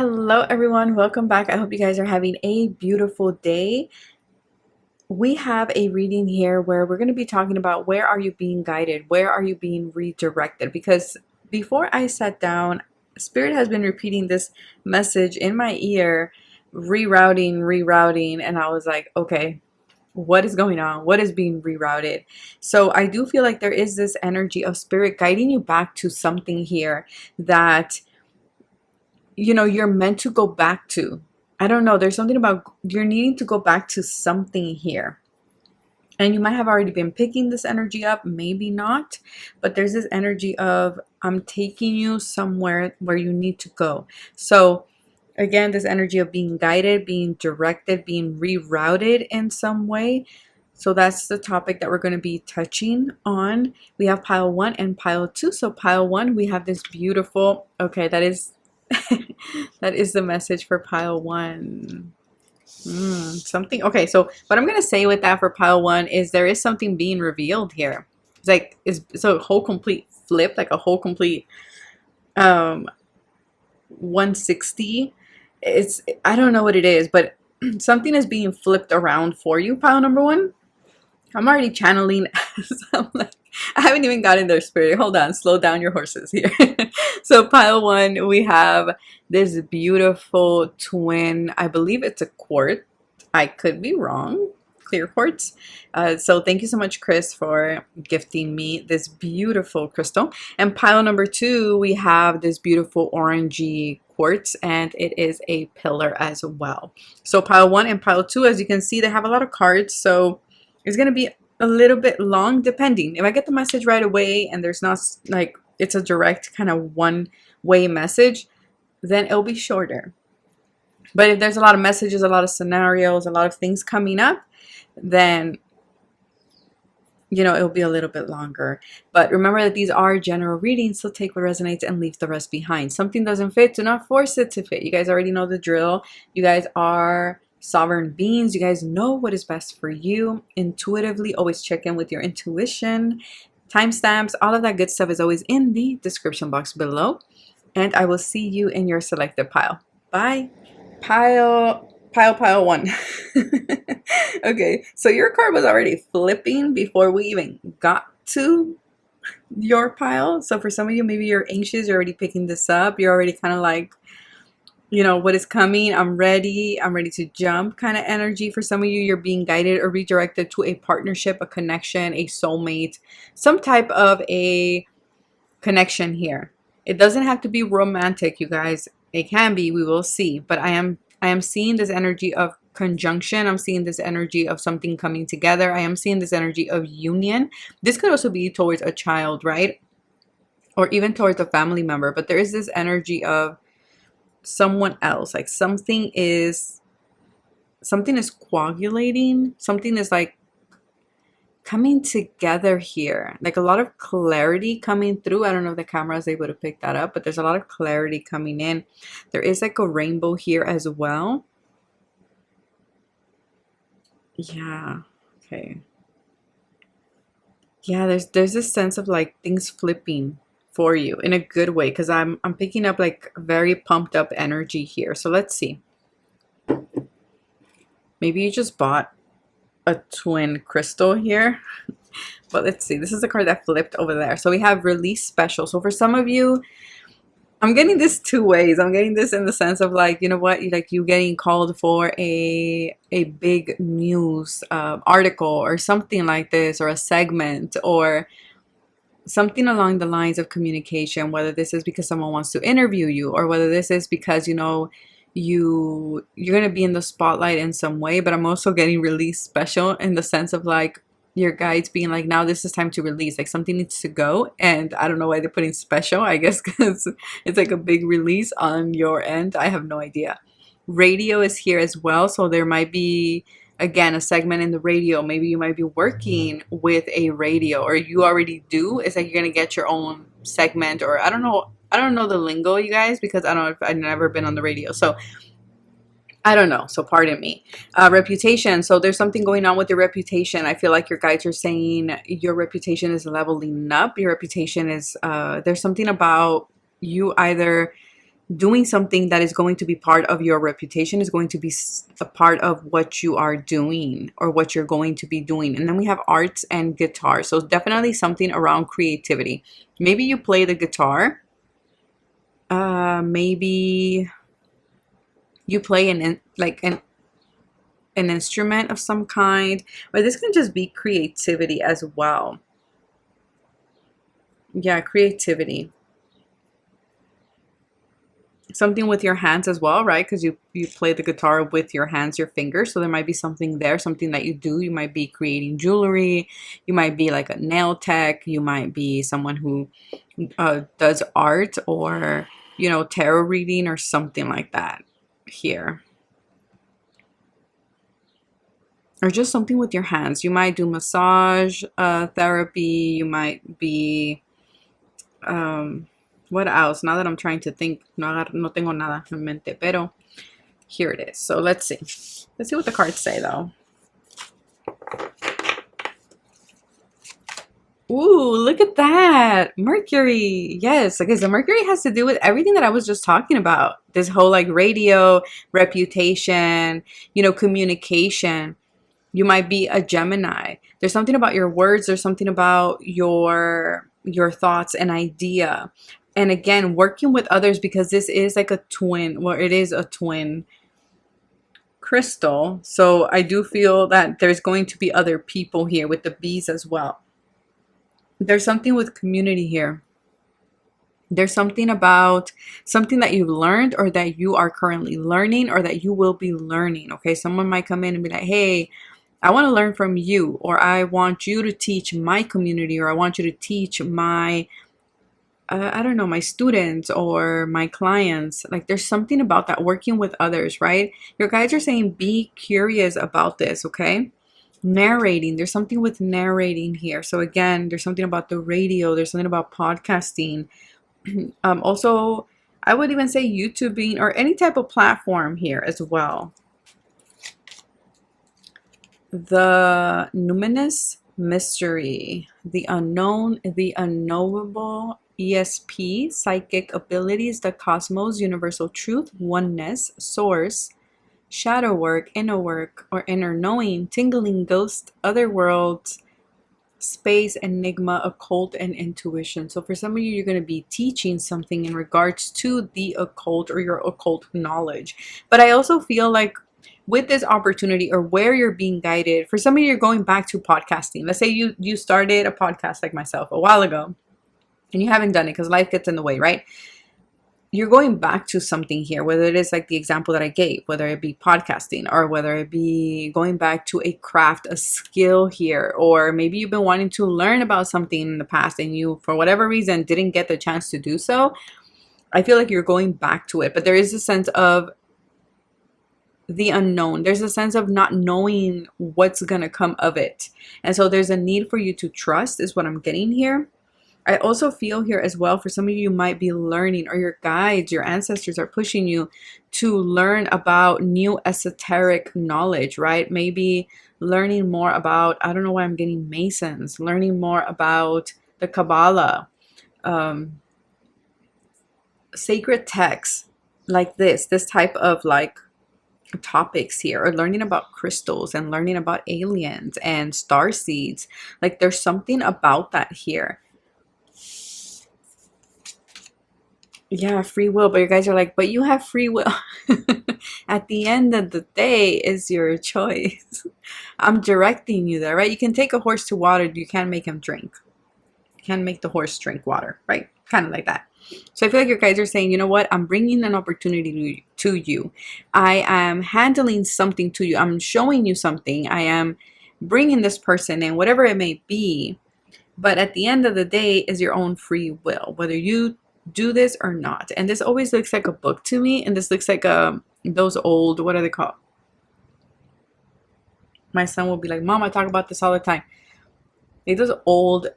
Hello everyone, welcome back. I hope you guys are having a beautiful day. We have a reading here where we're going to be talking about where are you being guided? Where are you being redirected? Because before I sat down, Spirit has been repeating this message in my ear, rerouting, and I was like, okay, what is going on? What is being rerouted? So I do feel like there is this energy of Spirit guiding you back to something here that you're meant to go back to. I don't know. There's something about you're needing to go back to something here. And you might have already been picking this energy up, maybe not, but there's this energy of I'm taking you somewhere where you need to go. So again, this energy of being guided, being directed, being rerouted in some way. So that's the topic that we're going to be touching on. We have pile 1 and pile 2. So pile 1, we have this beautiful, okay, that is that is the message for pile 1. Something. Okay, so what I'm gonna say with that for pile 1 is there is something being revealed here. It's a whole complete flip, like a whole complete 160. I don't know what it is, but something is being flipped around for you, pile number 1. I'm already channeling. So I'm like, I haven't even gotten their Spirit. Hold on, slow down your horses here. So pile 1, we have this beautiful twin. I believe it's a quartz. I could be wrong. Clear quartz. So thank you so much, Chris, for gifting me this beautiful crystal. And pile number 2, we have this beautiful orangey quartz, and it is a pillar as well. So pile 1 and pile 2, as you can see, they have a lot of cards. So it's going to be a little bit long, depending. If I get the message right away and there's not like it's a direct kind of one-way message, then it'll be shorter. But if there's a lot of messages, a lot of scenarios, a lot of things coming up, then it'll be a little bit longer. But remember that these are general readings, so take what resonates and leave the rest behind. Something doesn't fit, do not force it to fit. You guys already know the drill. You guys are sovereign beings. You guys know what is best for you intuitively. Always check in with your intuition. Timestamps, all of that good stuff is always in the description box below. And I will see you in your selected pile. Bye. Pile 1. Okay, so your card was already flipping before we even got to your pile. So for some of you, maybe you're anxious, you're already picking this up. You're already kind of like, what is coming? I'm ready to jump kind of energy. For some of you, you're being guided or redirected to a partnership, a connection, a soulmate, some type of a connection here. It doesn't have to be romantic, you guys. It can be, we will see. But I am seeing this energy of conjunction. I'm seeing this energy of something coming together. I am seeing this energy of union. This could also be towards a child, right? Or even towards a family member. But there is this energy of someone else, like something is coagulating, something is like coming together here, like a lot of clarity coming through. I don't know if the camera is able to pick that up, but there's a lot of clarity coming in. There is like a rainbow here as well. Yeah, okay. Yeah, there's this sense of like things flipping for you in a good way, because I'm picking up like very pumped up energy here. So let's see. Maybe you just bought a twin crystal here. But let's see. This is the card that flipped over there. So we have release special. So for some of you, I'm getting this two ways. I'm getting this in the sense of like, you know what, you getting called for a big news article or something like this, or a segment, or something along the lines of communication, whether this is because someone wants to interview you, or whether this is because you're going to be in the spotlight in some way. But I'm also getting release special in the sense of like your guides being like, now this is time to release, like something needs to go. And I don't know why they're putting special, I guess because it's like a big release on your end. I have no idea. Radio is here as well, so there might be again a segment in the radio. Maybe you might be working with a radio, or you already do. It's like you're gonna get your own segment, or I don't know the lingo, you guys, because I've never been on the radio, so I don't know, so pardon me. Reputation. So there's something going on with your reputation. I feel like your guides are saying your reputation is leveling up. Your reputation is, there's something about you either doing something that is going to be part of your reputation, is going to be a part of what you are doing or what you're going to be doing. And then we have arts and guitar. So definitely something around creativity. Maybe you play the guitar. Maybe you play an instrument of some kind, or this can just be creativity as well. Yeah, creativity. Something with your hands as well, right? Because you play the guitar with your hands, your fingers. So there might be something there, something that you do. You might be creating jewelry. You might be like a nail tech. You might be someone who does art, or, you know, tarot reading or something like that here. Or just something with your hands. You might do massage therapy. You might be what else? Now that I'm trying to think, no tengo nada en mente, pero here it is. So let's see. Let's see what the cards say though. Ooh, look at that. Mercury. Yes, okay, so Mercury has to do with everything that I was just talking about. This whole like radio, reputation, you know, communication. You might be a Gemini. There's something about your words. There's something about your thoughts and idea. And again, working with others, because this is like a twin. Well, it is a twin crystal. So I do feel that there's going to be other people here with the bees as well. There's something with community here. There's something about something that you've learned, or that you are currently learning, or that you will be learning. Okay, someone might come in and be like, hey, I want to learn from you, or I want you to teach my community, or I want you to teach my, I don't know, my students or my clients. Like there's something about that, working with others, right? Your guides are saying be curious about this, okay? Narrating, there's something with narrating here. So again, there's something about the radio, there's something about podcasting. Also, I would even say YouTubing or any type of platform here as well. The numinous mystery, the unknown, the unknowable, ESP, psychic abilities, the cosmos, universal truth, oneness, source, shadow work, or inner knowing, tingling ghost, other worlds, space, enigma, occult, and intuition. So for some of you, you're going to be teaching something in regards to the occult or your occult knowledge. But I also feel like with this opportunity, or where you're being guided, for some of you, you're going back to podcasting. Let's say you started a podcast like myself a while ago, and you haven't done it because life gets in the way, right? You're going back to something here, whether it is like the example that I gave, whether it be podcasting, or whether it be going back to a craft, a skill here, or maybe you've been wanting to learn about something in the past and you, for whatever reason, didn't get the chance to do so. I feel like you're going back to it, but there is a sense of the unknown. There's a sense of not knowing what's going to come of it. And so there's a need for you to trust, is what I'm getting here. I also feel here as well, for some of you, you might be learning, or your guides, your ancestors are pushing you to learn about new esoteric knowledge, right? Maybe learning more about, I don't know why I'm getting Masons, learning more about the Kabbalah, sacred texts like this type of like topics here, or learning about crystals and learning about aliens and star seeds. Like there's something about that here. Yeah, free will, but you guys are like, but you have free will. At the end of the day, is your choice. I'm directing you there, right? You can take a horse to water, you can't make him drink. You can't make the horse drink water, right? Kind of like that. So I feel like your guys are saying, you know what? I'm bringing an opportunity to you. I am handling something to you. I'm showing you something. I am bringing this person in, whatever it may be. But at the end of the day, is your own free will, whether you do this or not. And this always looks like a book to me, and this looks like those old, what are they called? My son will be like, Mom, I talk about this all the time. Like those old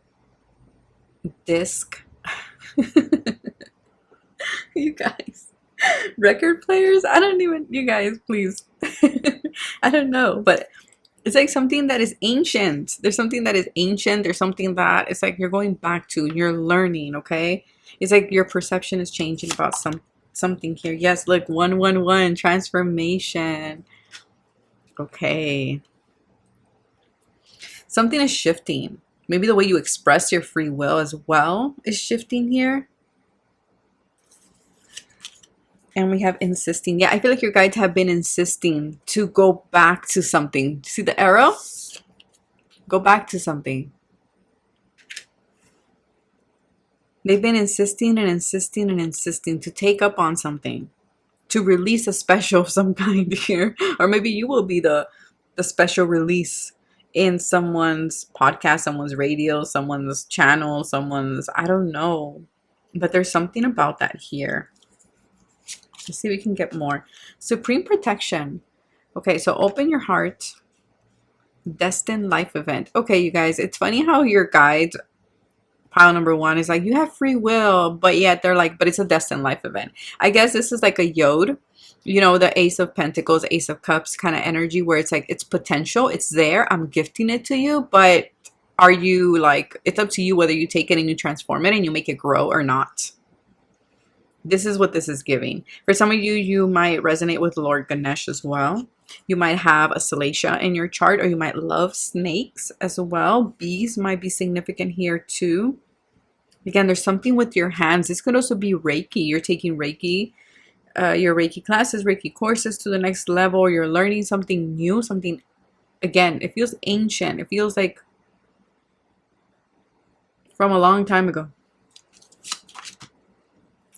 disc you guys, record players. I don't even, you guys, please. I don't know, but it's like something that is ancient. There's something that is ancient. There's something that it's like you're going back to, you're learning, okay? It's like your perception is changing about some. something here. Yes, look, 111, transformation. Okay. Something is shifting. Maybe the way you express your free will as well is shifting here. And we have insisting. Yeah, I feel like your guides have been insisting to go back to something. See the arrow? Go back to something. They've been insisting and insisting and insisting to take up on something, to release a special of some kind here. Or maybe you will be the special release in someone's podcast, someone's radio, someone's channel, someone's, I don't know. But there's something about that here. Let's see if we can get more. Supreme protection. Okay, so open your heart. Destined life event. Okay, you guys, it's funny how your guides, pile number 1 is like, you have free will, but yet they're like, but it's a destined life event. I guess this is like a yod, you know, the Ace of Pentacles, Ace of Cups kind of energy, where it's like, it's potential, it's there, I'm gifting it to you, but are you like, it's up to you whether you take it and you transform it and you make it grow or not. This is what this is giving. For some of you, you might resonate with Lord Ganesh as well. You might have a Salacia in your chart, or you might love snakes as well. Bees might be significant here too. Again, there's something with your hands. This could also be Reiki. You're taking Reiki, your Reiki classes, Reiki courses to the next level. You're learning something new, something, again, it feels ancient. It feels like from a long time ago.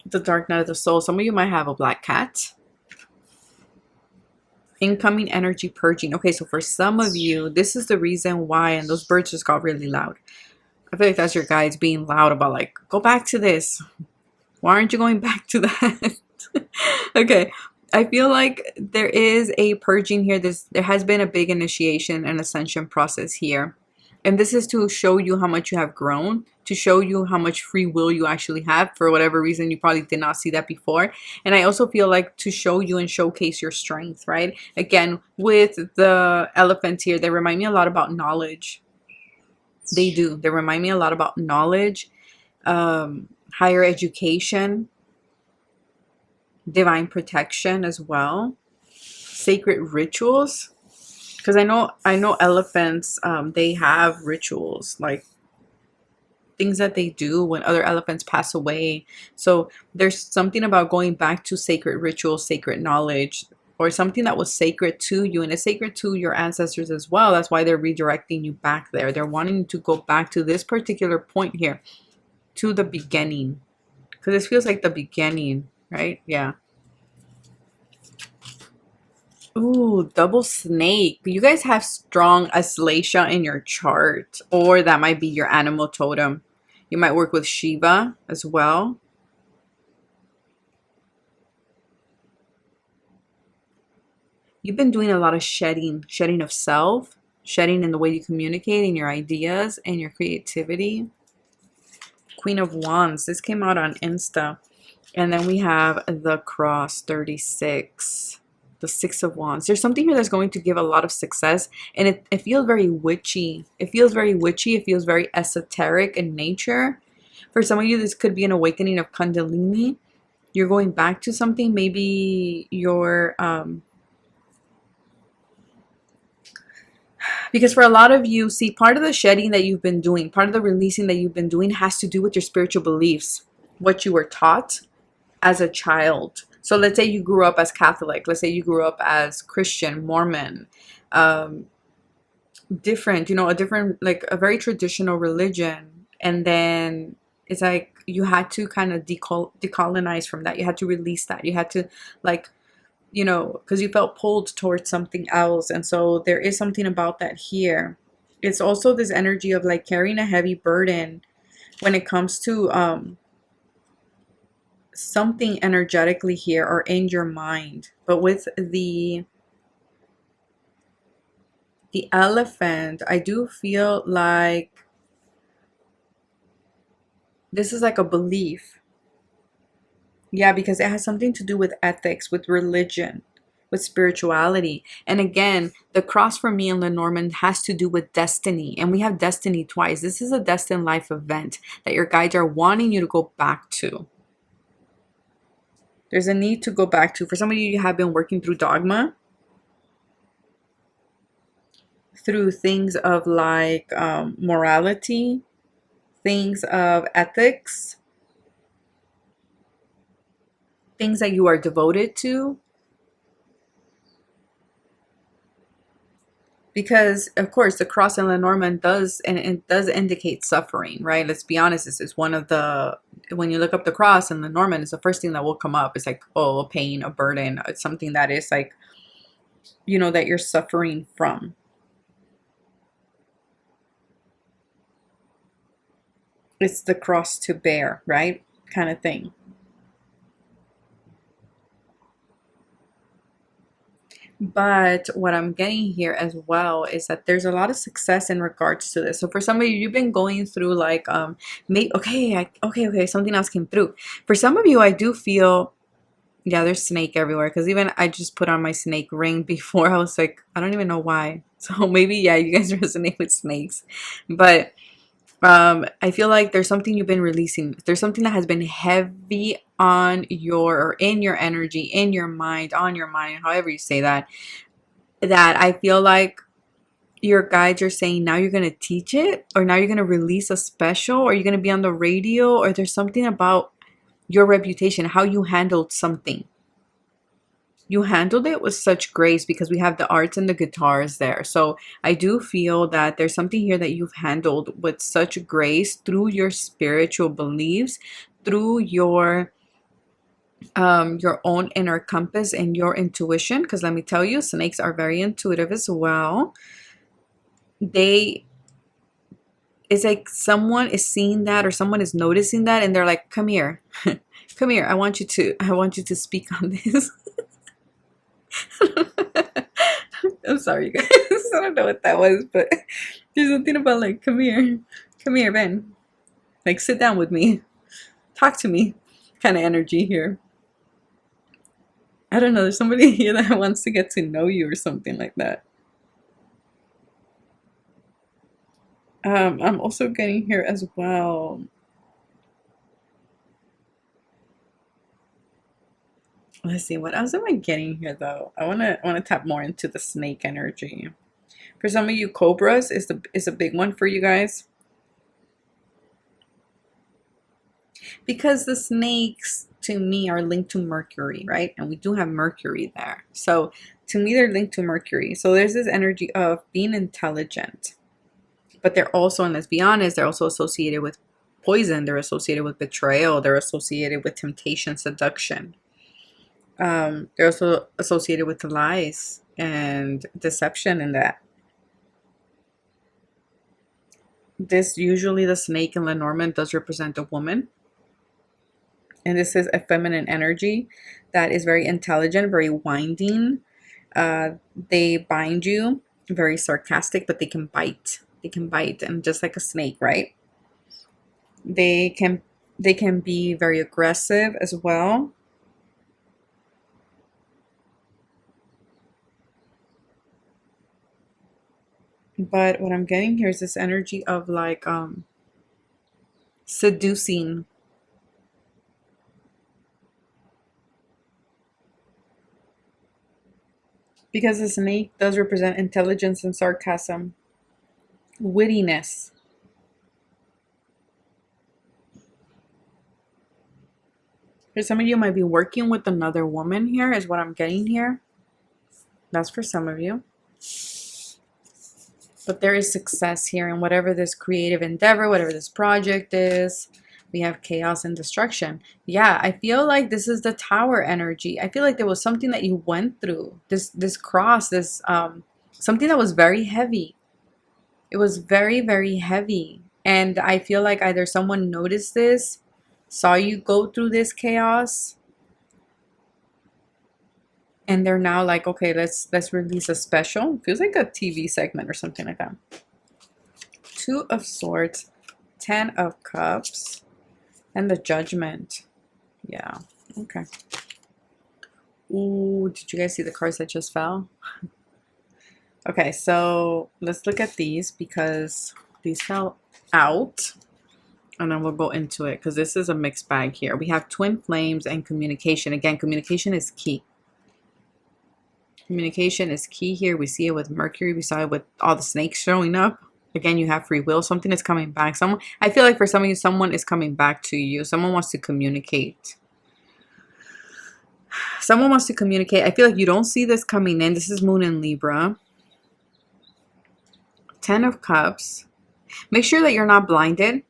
The dark night of the soul. Some of you might have a black cat. Incoming energy purging. Okay, so for some of you, this is the reason why, and those birds just got really loud. I feel like that's your guides being loud about like, go back to this. Why aren't you going back to that? Okay, I feel like there is a purging here. There has been a big initiation and ascension process here. And this is to show you how much you have grown, to show you how much free will you actually have. For whatever reason, you probably did not see that before. And I also feel like to show you and showcase your strength, right? Again, with the elephants here, they remind me a lot about knowledge. They do. They remind me a lot about knowledge, higher education, divine protection as well, sacred rituals. Because I know elephants, they have rituals, like things that they do when other elephants pass away. So there's something about going back to sacred rituals, sacred knowledge, or something that was sacred to you, and it's sacred to your ancestors as well. That's why they're redirecting you back there. They're wanting you to go back to this particular point here, to the beginning. Because this feels like the beginning, right? Yeah. Ooh, double snake. You guys have strong Salacia in your chart, or that might be your animal totem. You might work with Shiva as well. You've been doing a lot of shedding of self, shedding in the way you communicate, in your ideas and your creativity. Queen of Wands. This came out on Insta. And then we have the cross, 36. The Six of Wands. There's something here that's going to give a lot of success, and it feels very witchy. It feels very witchy. It feels very esoteric in nature. For some of you, this could be an awakening of Kundalini. You're going back to something. Maybe you're because for a lot of you, see, part of the shedding that you've been doing, part of the releasing that you've been doing has to do with your spiritual beliefs, what you were taught as a child. So let's say you grew up as Catholic. Let's say you grew up as Christian, Mormon, different, you know, like a very traditional religion. And then it's like you had to kind of decolonize from that. You had to release that. You had to, like, you know, because you felt pulled towards something else. And so there is something about that here. It's also this energy of like carrying a heavy burden when it comes to something energetically here or in your mind. But with the elephant, I do feel like this is like a belief. Yeah, because it has something to do with ethics, with religion, with spirituality. And again, the cross for me and Lenormand has to do with destiny. And we have destiny twice. This is a destined life event that your guides are wanting you to go back to. There's a need to go back to, for some of you, you have been working through dogma, through things of like morality, things of ethics, things that you are devoted to. Because of course the cross in Lenormand does, and it does indicate suffering, right? Let's be honest, this is one of the, when you look up the cross in Lenormand, it's the first thing that will come up. It's like, oh, a pain, a burden. It's something that is like, you know, that you're suffering from. It's the cross to bear, right? Kind of thing. But what I'm getting here as well is that there's a lot of success in regards to this. So for some of you, you've been going through like maybe okay, something else came through. For some of you, I do feel, yeah, there's snake everywhere, because even I just put on my snake ring before. I was like, I don't even know why. So maybe, yeah, you guys resonate with snakes. But I feel like there's something you've been releasing. There's something that has been heavy on your, or in your energy, in your mind, on your mind, however you say that, that I feel like your guides are saying now you're going to teach it, or now you're going to release a special, or you're going to be on the radio, or there's something about your reputation, how you handled something. You handled it with such grace, because we have the arts and the guitars there. So I do feel that there's something here that you've handled with such grace through your spiritual beliefs, through your own inner compass and your intuition. Because let me tell you, snakes are very intuitive as well. They, it's like someone is seeing that, or someone is noticing that, and they're like, come here. Come here, I want you to speak on this. I'm sorry, you guys. I don't know what that was, but there's something about like, come here, Ben. Like, sit down with me, talk to me, kind of energy here. I don't know. There's somebody here that wants to get to know you, or something like that. I'm also getting here as well. Let's see, what else am I getting here though? I wanna tap more into the snake energy. For some of you, cobras is a big one for you guys, because the snakes to me are linked to Mercury, right? And we do have Mercury there. So to me, they're linked to Mercury. So there's this energy of being intelligent, but they're also, and let's be honest, they're also associated with poison. They're associated with betrayal. They're associated with temptation, seduction. They're also associated with lies and deception in that. This, usually the snake in Lenormand does represent a woman. And this is a feminine energy that is very intelligent, very winding. They bind you, very sarcastic, but they can bite. They can bite, and just like a snake, right? They can be very aggressive as well. But what I'm getting here is this energy of like seducing. Because the snake does represent intelligence and sarcasm, wittiness. For some of you might be working with another woman here, is what I'm getting here. That's for some of you. But there is success here in whatever this creative endeavor, whatever this project is. We have chaos and destruction. Yeah, I feel like this is the tower energy. I feel like there was something that you went through. This cross, this something that was very heavy. It was very, very heavy. And I feel like either someone noticed this, saw you go through this chaos, and they're now like, okay, let's release a special. Feels like a TV segment or something like that. Two of Swords, 10 of Cups, and the Judgment. Yeah, okay. Ooh, did you guys see the cards that just fell? Okay, so let's look at these, because these fell out. And then we'll go into it because this is a mixed bag here. We have twin flames and communication. Again, communication is key. Communication is key here. We see it with Mercury. We saw it with all the snakes showing up. Again, you have free will. Something is coming back. I feel like for some of you, someone is coming back to you. Someone wants to communicate. Someone wants to communicate. I feel like you don't see this coming in. This is Moon in Libra. 10 of Cups. Make sure that you're not blinded,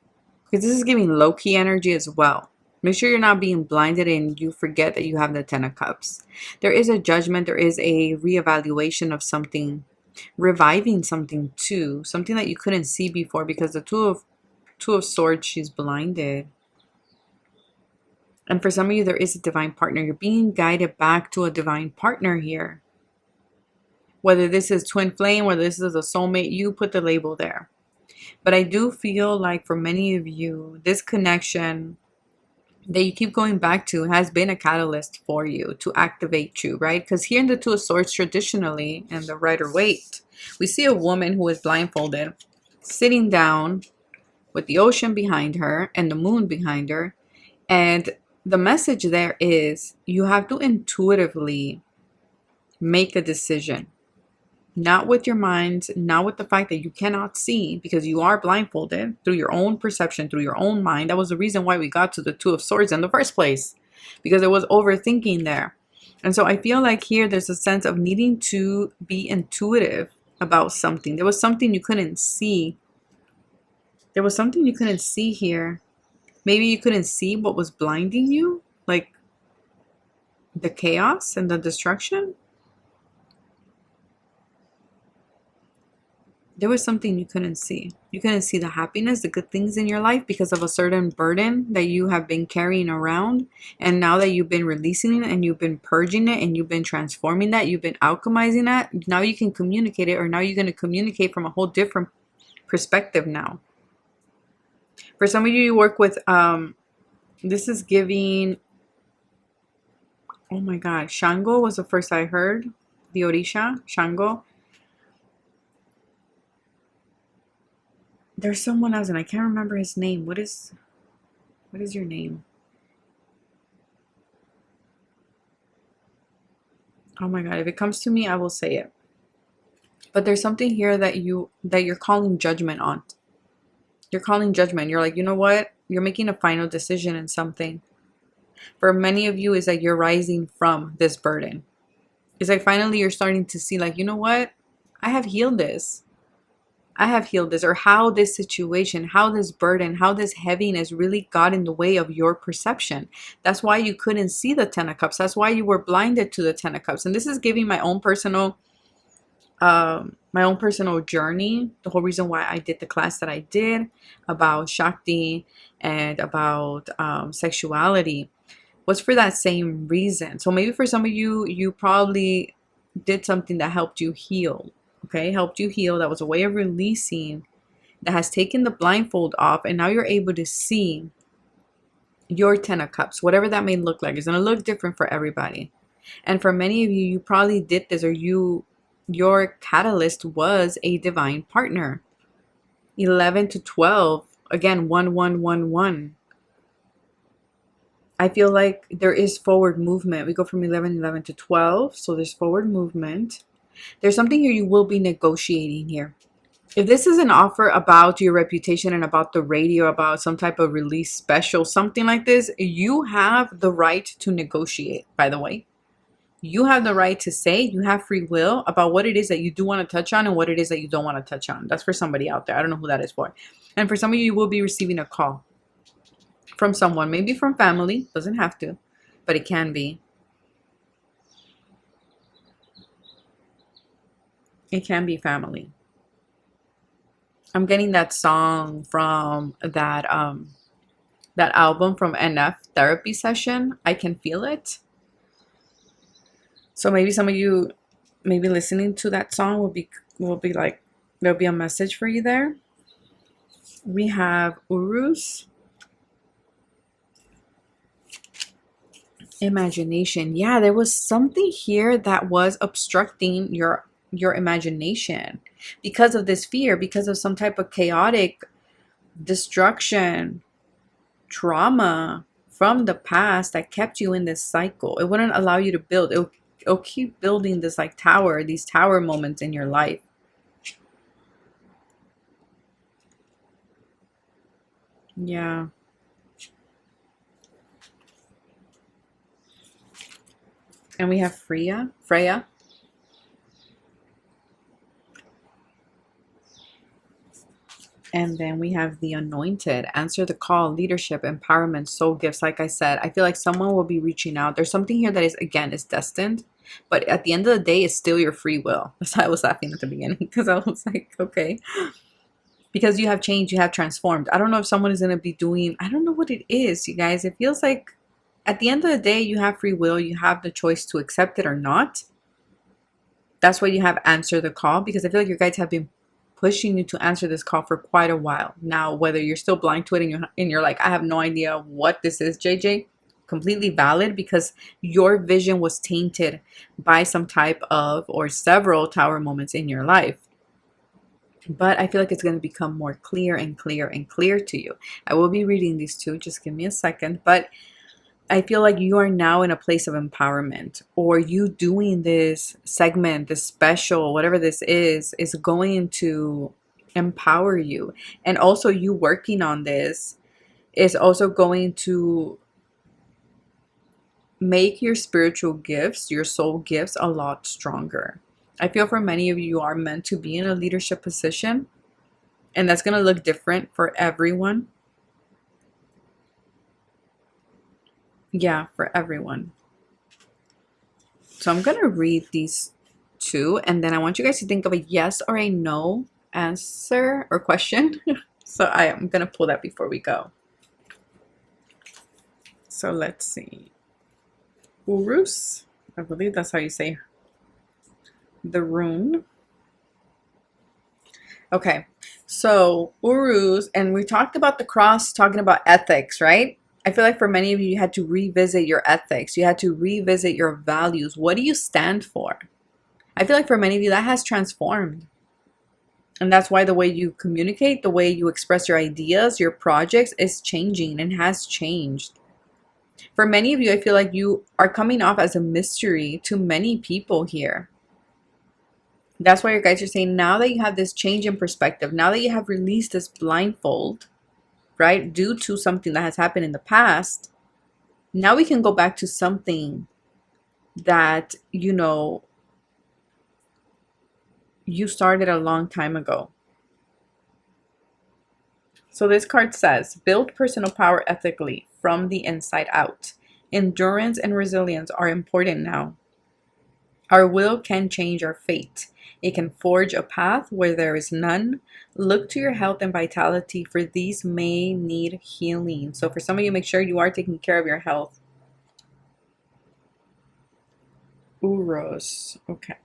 because this is giving low-key energy as well. Make sure you're not being blinded and you forget that you have the 10 of Cups. There is a judgment. There is a reevaluation of something, reviving something too. Something that you couldn't see before, because the Two of Swords, she's blinded. And for some of you, there is a divine partner. You're being guided back to a divine partner here. Whether this is twin flame, whether this is a soulmate, you put the label there. But I do feel like for many of you, this connection that you keep going back to has been a catalyst for you to activate you, right? Because here in the Two of Swords, traditionally, and the Rider-Waite, we see a woman who is blindfolded, sitting down with the ocean behind her and the moon behind her. And the message there is you have to intuitively make a decision. Not with your mind, not with the fact that you cannot see, because you are blindfolded through your own perception, through your own mind. That was the reason why we got to the Two of Swords in the first place, because it was overthinking there. And so I feel like here there's a sense of needing to be intuitive about something. There was something you couldn't see. There was something you couldn't see here. Maybe you couldn't see what was blinding you, like the chaos and the destruction. There was something you couldn't see. You couldn't see the happiness, the good things in your life because of a certain burden that you have been carrying around. And now that you've been releasing it and you've been purging it and you've been transforming that, you've been alchemizing that, now you can communicate it, or now you're going to communicate from a whole different perspective now. For some of you, you work with, this is giving, oh my God, Shango was the first I heard. The Orisha, Shango. There's someone else and I can't remember his name. What is your name? Oh my God, if it comes to me, I will say it. But there's something here that you're calling judgment on. You're calling judgment. You're like, you know what? You're making a final decision in something. For many of you, is that you're rising from this burden. It's like finally you're starting to see, like, you know what? I have healed this. I have healed this, or how this situation, how this burden, how this heaviness really got in the way of your perception. That's why you couldn't see the 10 of Cups. That's why you were blinded to the 10 of Cups. And this is giving my own personal journey. The whole reason why I did the class that I did about Shakti and about sexuality was for that same reason. So maybe for some of you, you probably did something that helped you heal. Okay, helped you heal. That was a way of releasing that has taken the blindfold off, and now you're able to see your 10 of Cups, whatever that may look like. It's going to look different for everybody. And for many of you, you probably did this, or your catalyst was a divine partner. 11 to 12, again, 1, 1, 1, 1. I feel like there is forward movement. We go from 11 to 12, so there's forward movement. There's something here you will be negotiating here. If this is an offer about your reputation and about the radio, about some type of release special, something like this, you have the right to negotiate, by the way. You have the right to say, you have free will about what it is that you do want to touch on and what it is that you don't want to touch on. That's for somebody out there. I don't know who that is for. And for some of you, you will be receiving a call from someone, maybe from family, doesn't have to, but it can be. It can be family. I'm getting that song from that album from NF Therapy Session. I Can Feel It. So maybe some of you, maybe listening to that song will be like, there'll be a message for you there. We have Urus. Imagination. Yeah, there was something here that was obstructing your imagination because of this fear, because of some type of chaotic destruction, trauma from the past that kept you in this cycle. It wouldn't allow you to build. It'll keep building this like tower, these tower moments in your life. Yeah. And we have Freya. And then we have the Anointed. Answer the call, leadership, empowerment, soul gifts. Like I said, I feel like someone will be reaching out. There's something here that is, again, is destined. But at the end of the day, it's still your free will. That's why I was laughing at the beginning. Because I was like, okay. Because you have changed, you have transformed. I don't know if someone is going to be doing, I don't know what it is, you guys. It feels like at the end of the day, you have free will. You have the choice to accept it or not. That's why you have answer the call. Because I feel like your guides have been pushing you to answer this call for quite a while. Now, whether you're still blind to it and you're like, I have no idea what this is, JJ, completely valid, because your vision was tainted by some type of or several tower moments in your life. But I feel like it's going to become more clear and clear and clear to you. I will be reading these two. Just give me a second. But I feel like you are now in a place of empowerment, or you doing this segment, this special, whatever this is going to empower you. And also you working on this is also going to make your spiritual gifts, your soul gifts, a lot stronger. I feel for many of you, you are meant to be in a leadership position, and that's going to look different for everyone. Yeah, for everyone. So I'm going to read these two, and then I want you guys to think of a yes or a no answer or question. So I am going to pull that before we go. So let's see. Urus, I believe that's how you say the rune. Okay, so Urus, and we talked about the cross, talking about ethics, right? I feel like for many of you, you had to revisit your ethics. You had to revisit your values. What do you stand for? I feel like for many of you, that has transformed. And that's why the way you communicate, the way you express your ideas, your projects is changing and has changed. For many of you, I feel like you are coming off as a mystery to many people here. That's why your guides are saying, now that you have this change in perspective, now that you have released this blindfold, right, due to something that has happened in the past, now we can go back to something that, you know, you started a long time ago. So this card says, build personal power ethically from the inside out. Endurance and resilience are important now. Our will can change our fate. It can forge a path where there is none. Look to your health and vitality, for these may need healing. So for some of you, make sure you are taking care of your health. Uros. Okay.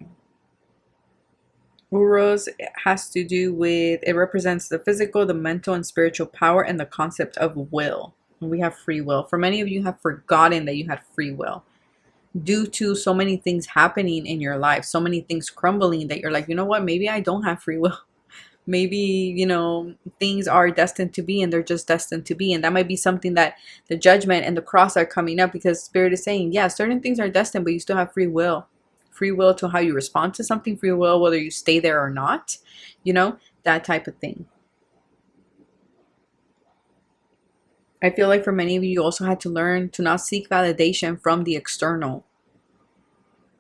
Uros has to do with, it represents the physical, the mental, and spiritual power, and the concept of will. And we have free will. For many of you have forgotten that you had free will, due to so many things happening in your life, so many things crumbling, that you're like, you know what, maybe I don't have free will. Maybe, you know, things are destined to be and they're just destined to be. And that might be something that the judgment and the cross are coming up, because Spirit is saying, yeah, certain things are destined, but you still have free will. Free will to how you respond to something, free will whether you stay there or not, you know, that type of thing. I feel like for many of you, you also had to learn to not seek validation from the external,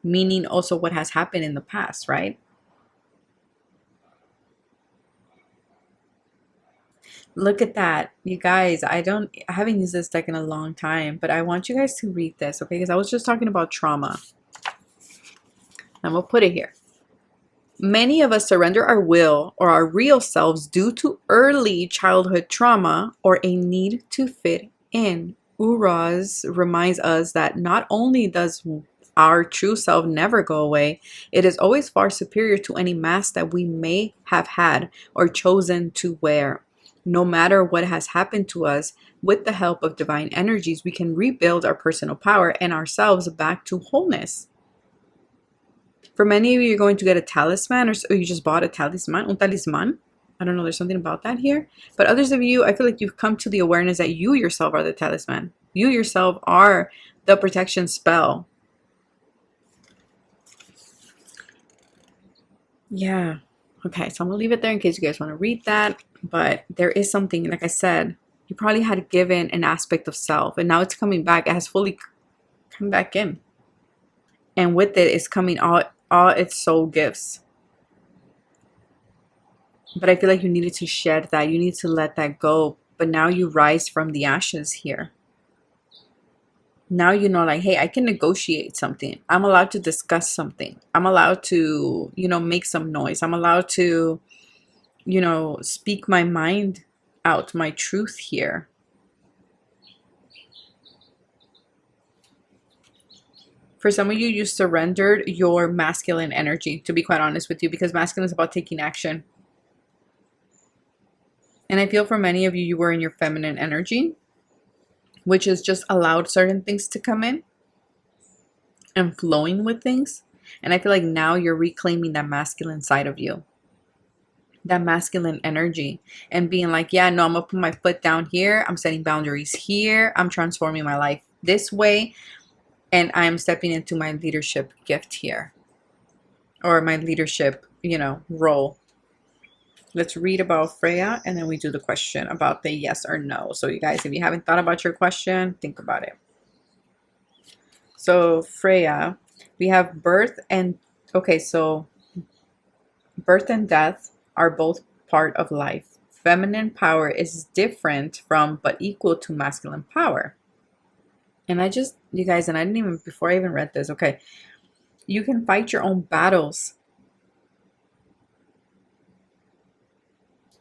meaning also what has happened in the past, right? Look at that, you guys. I haven't used this deck in a long time, but I want you guys to read this, okay? Because I was just talking about trauma. I'm gonna put it here. Many of us surrender our will or our real selves due to early childhood trauma or a need to fit in. Uraz reminds us that not only does our true self never go away, it is always far superior to any mask that we may have had or chosen to wear. No matter what has happened to us, with the help of divine energies, we can rebuild our personal power and ourselves back to wholeness. For many of you, you're going to get a talisman, or you just bought a talisman, un talisman. I don't know, there's something about that here. But others of you, I feel like you've come to the awareness that you yourself are the talisman. You yourself are the protection spell. Yeah. Okay, so I'm going to leave it there in case you guys want to read that. But there is something, like I said, you probably had given an aspect of self, and now it's coming back. It has fully come back in. And with it is coming all its soul gifts. But I feel like you needed to shed that. You need to let that go. But now you rise from the ashes here. Now you know, like, hey, I can negotiate something. I'm allowed to discuss something. I'm allowed to, make some noise. I'm allowed to, speak my mind out, my truth here. For some of you, you surrendered your masculine energy, to be quite honest with you, because masculine is about taking action. And I feel for many of you, you were in your feminine energy, which is just allowed certain things to come in and flowing with things. And I feel like now you're reclaiming that masculine side of you, that masculine energy, and being like, yeah, no, I'm gonna put my foot down here. I'm setting boundaries here. I'm transforming my life this way. And I'm stepping into my leadership gift here, or my leadership, role. Let's read about Freya, and then we do the question about the yes or no. So you guys, if you haven't thought about your question, think about it. So Freya, we have birth and, okay, so birth and death are both part of life. Feminine power is different from, but equal to masculine power. And you guys, and I didn't even, before I even read this, okay, you can fight your own battles.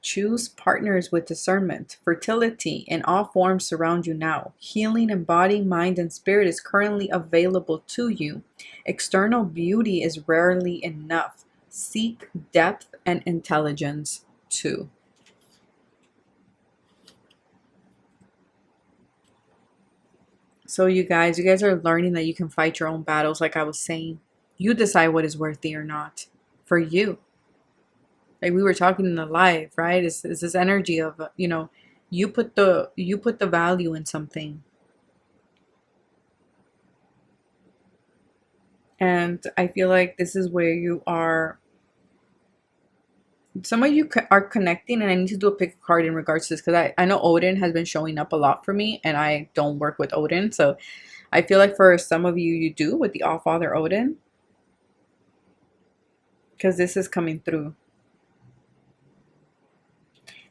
Choose partners with discernment. Fertility in all forms surround you now. Healing in body, mind, and spirit is currently available to you. External beauty is rarely enough. Seek depth and intelligence too. So you guys are learning that you can fight your own battles, like I was saying. You decide what is worthy or not for you. Like we were talking in the live, right? Is this energy of, you put the value in something. And I feel like this is where you are. Some of you are connecting, and I need to do a pick a card in regards to this, because I know Odin has been showing up a lot for me, and I don't work with Odin. So I feel like for some of you, you do with the All-Father Odin, because this is coming through.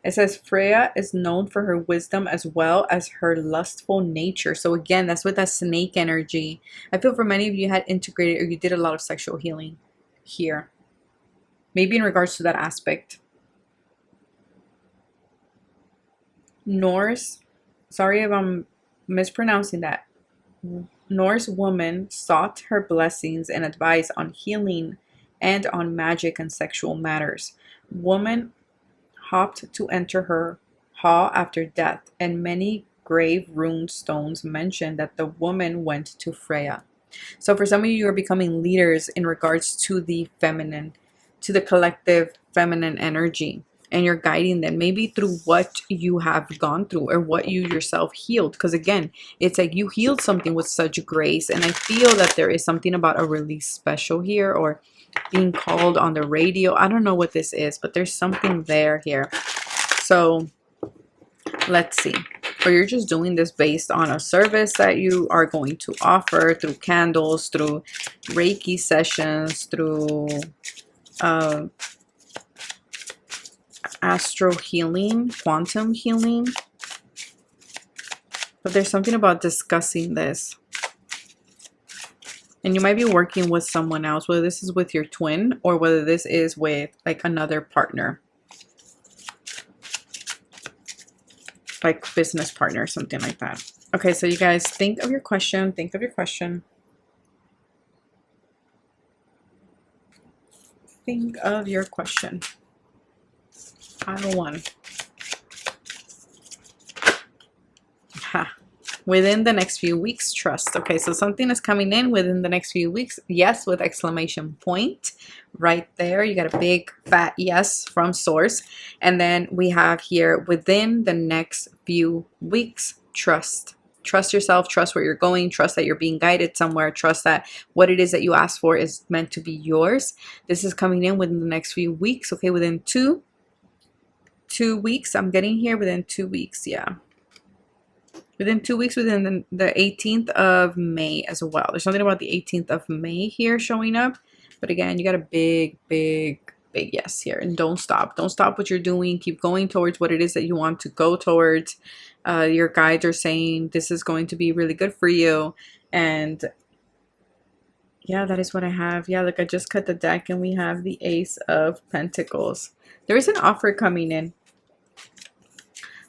It says Freya is known for her wisdom as well as her lustful nature. So again, that's with that snake energy. I feel for many of you had integrated, or you did a lot of sexual healing here. Maybe in regards to that aspect. Norse, sorry if I'm mispronouncing that. Norse woman sought her blessings and advice on healing and on magic and sexual matters. Woman hopped to enter her hall after death, and many grave rune stones mention that the woman went to Freya. So for some of you are becoming leaders in regards to the feminine, to the collective feminine energy, and you're guiding them maybe through what you have gone through or what you yourself healed. Because again, it's like you healed something with such grace, and I feel that there is something about a release special here, or being called on the radio. I don't know what this is, but there's something there here. So let's see. Or you're just doing this based on a service that you are going to offer through candles, through Reiki sessions, through astral healing, quantum healing. But there's something about discussing this. And you might be working with someone else, whether this is with your twin or whether this is with like another partner, like business partner, something like that. Okay, so you guys think of your question. Think of your question. Think of your question. Pile one. Ha. within the next few weeks, trust. Okay, so something is coming in within the next few weeks. Yes, with exclamation point right there. You got a big fat yes from source. And then we have here within the next few weeks, trust. Trust yourself, trust where you're going, trust that you're being guided somewhere, trust that what it is that you asked for is meant to be yours. This is coming in within the next few weeks. Okay, within two weeks. I'm getting here within 2 weeks. Yeah. Within 2 weeks, within the 18th of May as well. There's something about the 18th of May here showing up. But again, you got a big yes here. And don't stop. Don't stop what you're doing. Keep going towards what it is that you want to go towards. Your guides are saying this is going to be really good for you. And yeah, that is what I have. Yeah, look, I just cut the deck and we have the Ace of Pentacles. There is an offer coming in.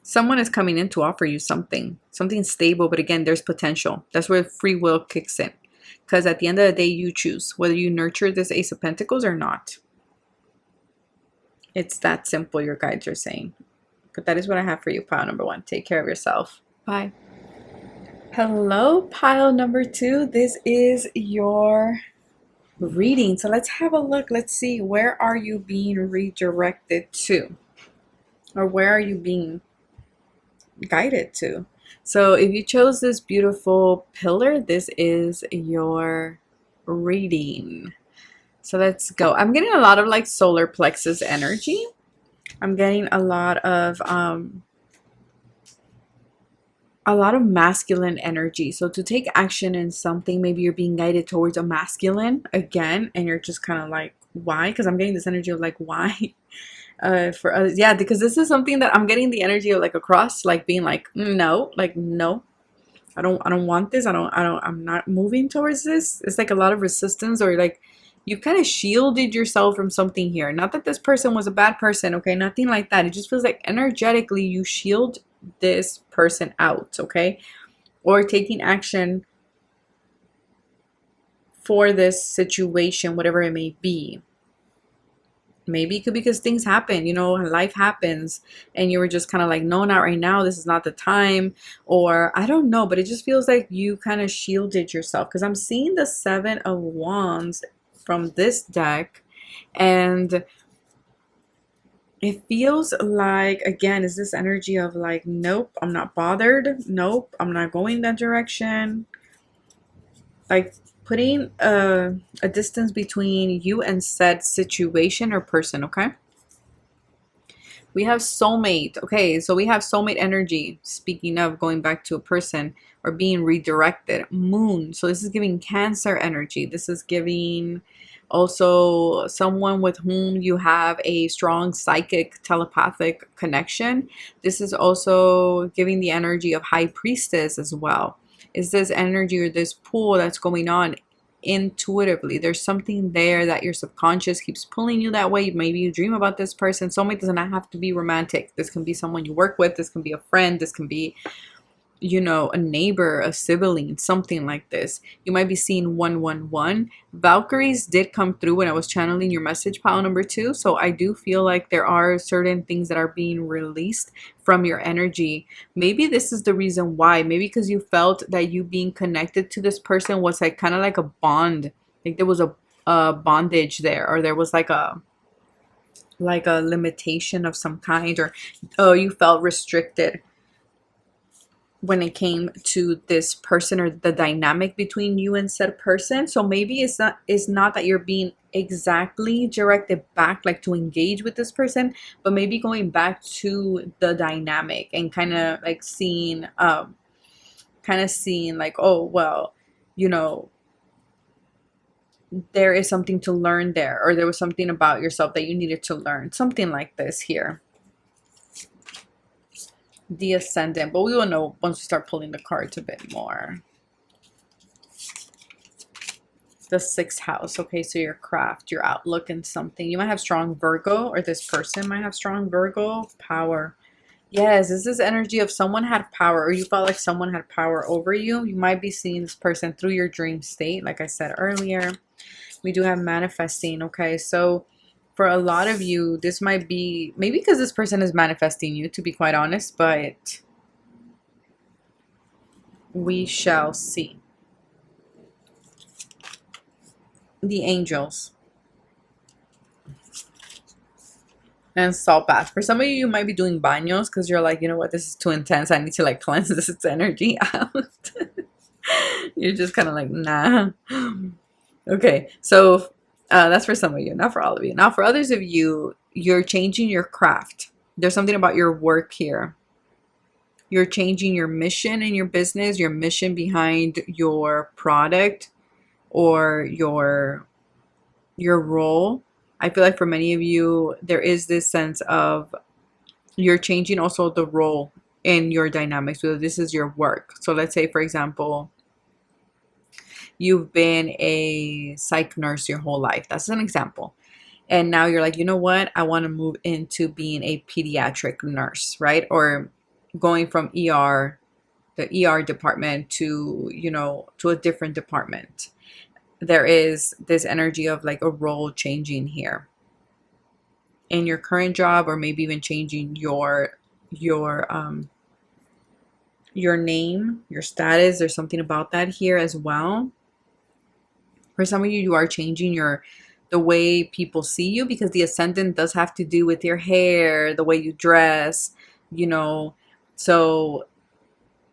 Someone is coming in to offer you something stable, but again, there's potential. That's where free will kicks in. Because at the end of the day, you choose whether you nurture this Ace of Pentacles or not. It's that simple, your guides are saying. But that is what I have for you, pile number 1. Take care of yourself. Bye. Hello, pile number 2. This is your reading. So let's have a look. Let's see, where are you being redirected to? Or where are you being guided to? So if you chose this beautiful pillar, this is your reading. So let's go. I'm getting a lot of like solar plexus energy. I'm getting a lot of masculine energy. So to take action in something, maybe you're being guided towards a masculine again, and you're just kind of like, why? Because I'm getting this energy of like, why? For others, yeah, because this is something that I'm getting the energy of like a cross, like being like, no, I don't want this. I'm not moving towards this. It's like a lot of resistance, or like you kind of shielded yourself from something here. Not that this person was a bad person, okay? Nothing like that. It just feels like energetically you shield this person out, okay? Or taking action for this situation, whatever it may be. Maybe it could be because things happen, you know, life happens, and you were just kind of like, no, not right now. This is not the time. Or I don't know, but it just feels like you kind of shielded yourself, because I'm seeing the 7 of Wands from this deck, and it feels like, again, is this energy of like, nope, I'm not bothered. Nope, I'm not going that direction. Like putting a distance between you and said situation or person, okay? We have soulmate. Okay, so we have soulmate energy. Speaking of going back to a person or being redirected. Moon. So this is giving Cancer energy. This is giving also someone with whom you have a strong psychic telepathic connection. This is also giving the energy of High Priestess as well. Is this energy or this pull that's going on intuitively? There's something there that your subconscious keeps pulling you that way. Maybe you dream about this person. Soulmate does not have to be romantic. This can be someone you work with. This can be a friend. This can be, you know, a neighbor, a sibling, something like this. You might be seeing 111. Valkyries did come through when I was channeling your message, pile number 2. So I do feel like there are certain things that are being released from your energy. Maybe this is the reason why. Maybe because you felt that you being connected to this person was like kind of like a bond. Like there was a bondage there, or there was like a limitation of some kind, or you felt restricted when it came to this person or the dynamic between you and said person. So maybe it's not that you're being exactly directed back like to engage with this person, but maybe going back to the dynamic and kind of like seeing like, oh well, you know, there is something to learn there, or there was something about yourself that you needed to learn, something like this here. The Ascendant, but we will know once we start pulling the cards a bit more. The 6th house. Okay, so your craft, your outlook and something. You might have strong Virgo, or this person might have strong Virgo power. Yes, this is energy of someone had power, or you felt like someone had power over you. You might be seeing this person through your dream state, like I said earlier. We do have manifesting. Okay, so for a lot of you, this might be maybe because this person is manifesting you, to be quite honest, but We shall see. The angels and salt bath. For some of you, you might be doing baños because you're like, you know what, this is too intense. I need to like cleanse this energy out. You're just kind of like, nah. Okay, so that's for some of you, not for all of you. Now, for others of you, you're changing your craft. There's something about your work here. You're changing your mission in your business, your mission behind your product or your role. I feel like for many of you, there is this sense of you're changing also the role in your dynamics. So this is your work. So let's say, for example, you've been a psych nurse your whole life. That's an example. And now you're like, you know what? I want to move into being a pediatric nurse, right? Or going from ER, the ER department to, to a different department. There is this energy of like a role changing here in your current job, or maybe even changing your name, your status. There's something about that here as well. For some of you, you are changing the way people see you, because the ascendant does have to do with your hair, the way you dress, so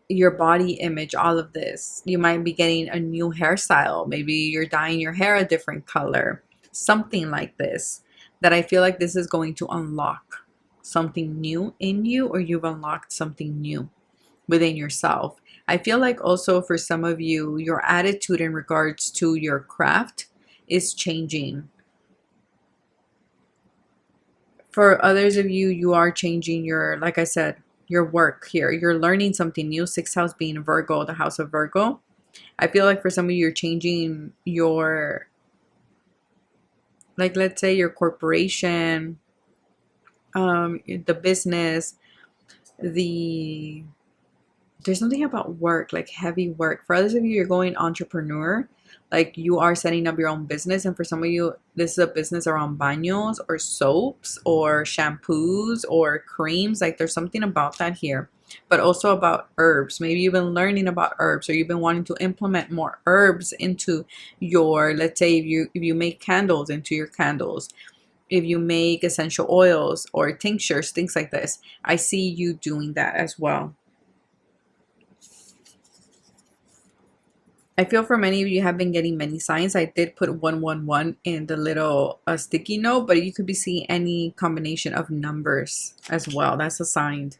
your body image, all of this. You might be getting a new hairstyle. Maybe you're dyeing your hair a different color, something like this, that I feel like this is going to unlock something new in you, or you've unlocked something new within yourself. I feel like also for some of you, your attitude in regards to your craft is changing. For others of you, you are changing like I said, your work here. You're learning something new. Sixth house being Virgo, the house of Virgo. I feel like for some of you, you're changing like, let's say your corporation, the business, there's something about work, like heavy work. For others of you, you're going entrepreneur, like you are setting up your own business. And for some of you, this is a business around baños or soaps or shampoos or creams. Like there's something about that here, but also about herbs. Maybe you've been learning about herbs, or you've been wanting to implement more herbs into let's say if you make candles, into your candles. If you make essential oils or tinctures, things like this, I see you doing that as well. I feel for many of you have been getting many signs. I did put 111 in the little sticky note, but you could be seeing any combination of numbers as well. That's a sign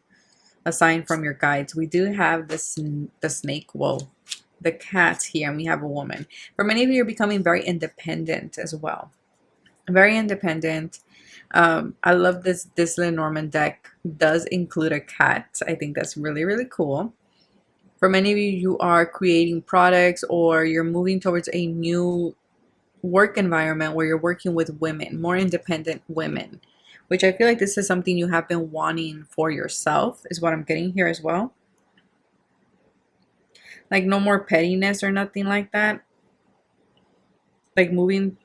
from your guides. We do have the snake, the cat here, and we have a woman. For many of you, you're becoming very independent as well. Very independent. I love this Lenormand deck does include a cat. I think that's really, really cool. For many of you, you are creating products, or you're moving towards a new work environment where you're working with women, more independent women, which I feel like this is something you have been wanting for yourself, is what I'm getting here as well. Like no more pettiness or nothing like that. Like moving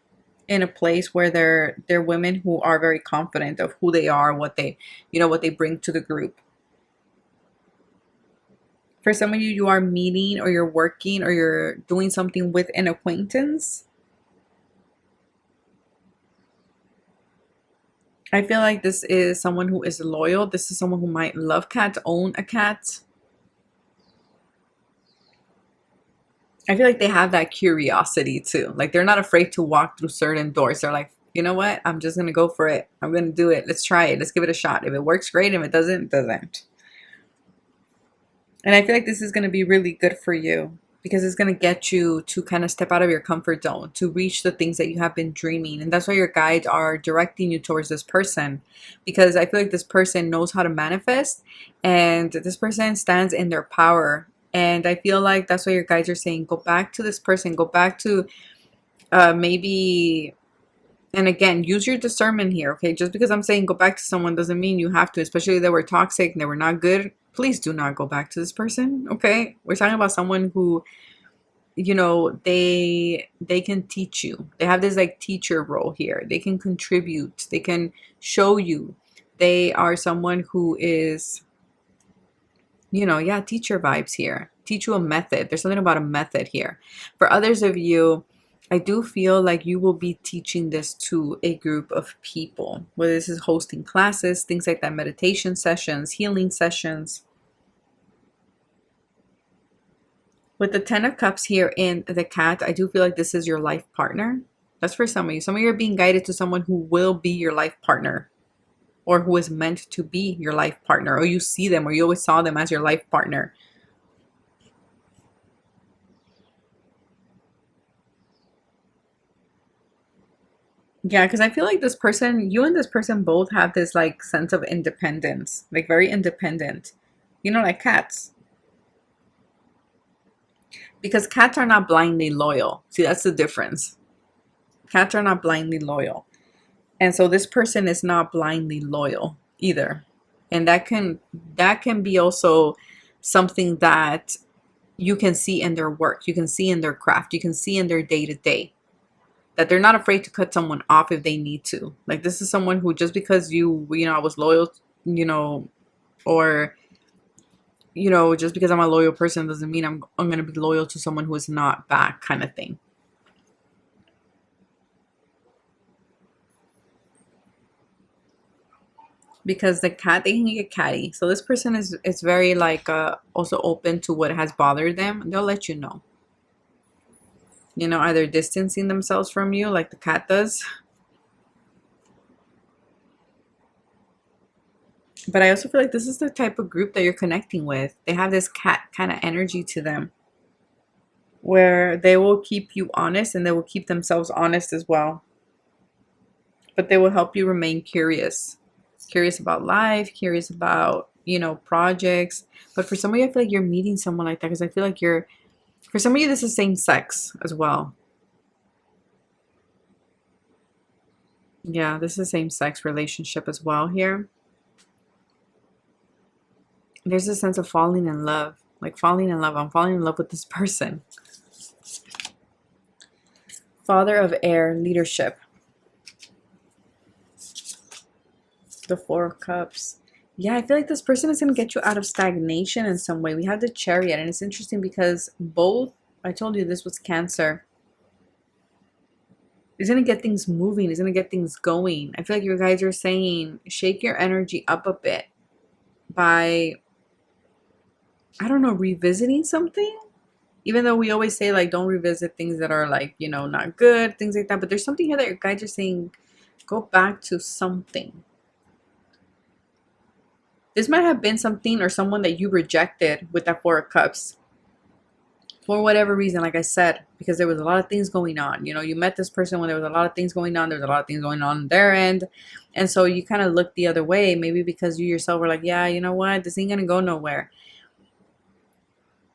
in a place where they're women who are very confident of who they are, what they bring to the group. For some of you, you are meeting, or you're working, or you're doing something with an acquaintance. I feel like this is someone who is loyal. This is someone who might love cats, own a cat. I feel like they have that curiosity too. Like they're not afraid to walk through certain doors. They're like, you know what? I'm just going to go for it. I'm going to do it. Let's try it. Let's give it a shot. If it works, great. If it doesn't, it doesn't. And I feel like this is going to be really good for you, because it's going to get you to kind of step out of your comfort zone, to reach the things that you have been dreaming. And that's why your guides are directing you towards this person, because I feel like this person knows how to manifest, and this person stands in their power. And I feel like that's why your guides are saying, go back to this person, go back to maybe, and again, use your discernment here, okay? Just because I'm saying go back to someone doesn't mean you have to, especially if they were toxic and they were not good. Please do not go back to this person, okay? We're talking about someone who, they can teach you. They have this like teacher role here. They can contribute. They can show you. They are someone who is, teacher vibes here. teach you a method. There's something about a method here. For others of you, I do feel like you will be teaching this to a group of people, whether this is hosting classes, things like that, meditation sessions, healing sessions. With the 10 of Cups here in the cat, I do feel like this is your life partner. That's for some of you. Some of you are being guided to someone who will be your life partner, or who is meant to be your life partner, or you see them, or you always saw them as your life partner. Yeah, because I feel like this person, you and this person both have this like sense of independence, like very independent. Like cats. Because cats are not blindly loyal. See, that's the difference. Cats are not blindly loyal. And so this person is not blindly loyal either. And that can be also something that you can see in their work, you can see in their craft, you can see in their day to day, that they're not afraid to cut someone off if they need to. Like this is someone who, just because I was loyal, or just because I'm a loyal person doesn't mean I'm gonna be loyal to someone who is not back, kind of thing. Because the cat, they can get catty. So this person is very like also open to what has bothered them. They'll let you know. Either distancing themselves from you like the cat does. But I also feel like this is the type of group that you're connecting with. They have this cat kind of energy to them, where they will keep you honest and they will keep themselves honest as well. But they will help you remain curious. Curious about life, curious about, projects. But for some of you, I feel like you're meeting someone like that, because I feel like for some of you, this is same sex as well. Yeah, this is a same sex relationship as well here. There's a sense of falling in love. Like falling in love. I'm falling in love with this person. Father of air, leadership. The Four of Cups. Yeah, I feel like this person is going to get you out of stagnation in some way. We have the Chariot, and it's interesting because both, I told you this was Cancer. He's going to get things moving. He's going to get things going. I feel like you guys are saying, shake your energy up a bit by, I don't know, revisiting something. Even though we always say, like, don't revisit things that are, like, not good, things like that. But there's something here that your guys are saying, go back to something. This might have been something or someone that you rejected with that Four of Cups. For whatever reason, like I said, because there was a lot of things going on. You met this person when there was a lot of things going on. There was a lot of things going on their end. And so you kind of looked the other way, maybe because you yourself were like, yeah, you know what? This ain't going to go nowhere.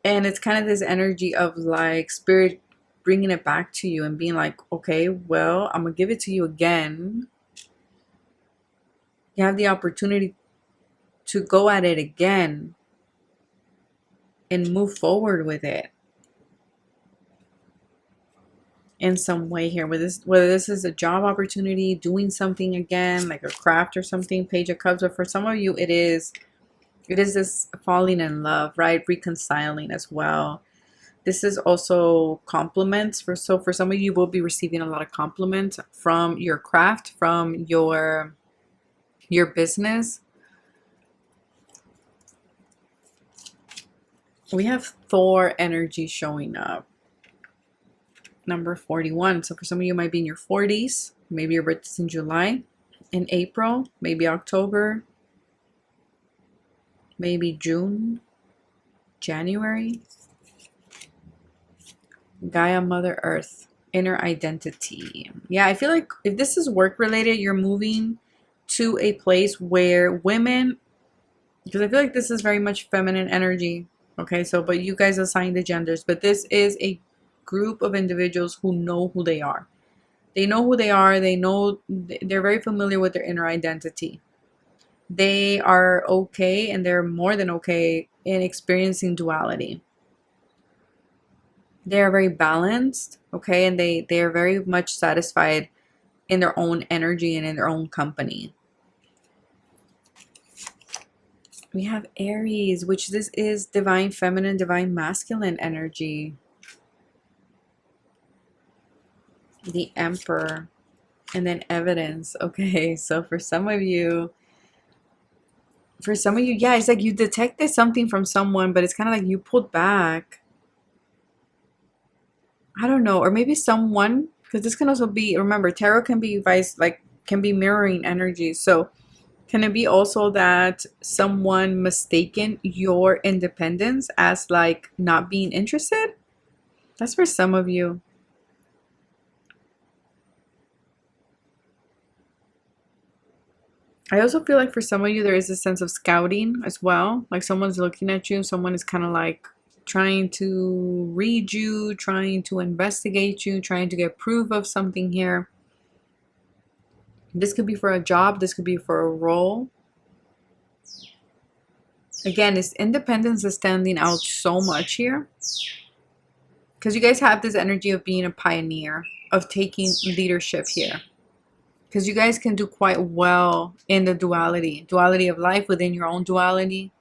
And it's kind of this energy of like spirit bringing it back to you and being like, okay, well, I'm going to give it to you again. You have the opportunity to go at it again and move forward with it in some way here. Whether this is a job opportunity, doing something again, like a craft or something, Page of Cups. But for some of you, it is this falling in love, right? Reconciling as well. This is also compliments. For some of you, will be receiving a lot of compliments from your craft, from your business. We have Thor energy showing up. Number 41. So for some of you, it might be in your 40s. Maybe your birthday's in July, in April, maybe October, maybe June, January. Gaia, Mother Earth, inner identity. Yeah, I feel like if this is work related, you're moving to a place where women, because I feel like this is very much feminine energy. Okay, so, but you guys assign the genders, but this is a group of individuals who know who they are. They know who they are. They're very familiar with their inner identity. They are okay, and they're more than okay in experiencing duality. They are very balanced, okay, and they are very much satisfied in their own energy and in their own company. We have Aries, which this is divine feminine, divine masculine energy. The Emperor. And then evidence. Okay, so for some of you, yeah, it's like you detected something from someone, but it's kind of like you pulled back. I don't know. Or maybe someone, because this can also be, remember, tarot can be can be mirroring energy. So can it be also that someone mistaken your independence as like not being interested? That's for some of you. I also feel like for some of you, there is a sense of scouting as well. Like someone's looking at you, someone is kind of like trying to read you, trying to investigate you, trying to get proof of something here. This could be for a job, this could be for a role. Again, this independence is standing out so much here. Because you guys have this energy of being a pioneer, of taking leadership here. Because you guys can do quite well in the duality of life within your own duality.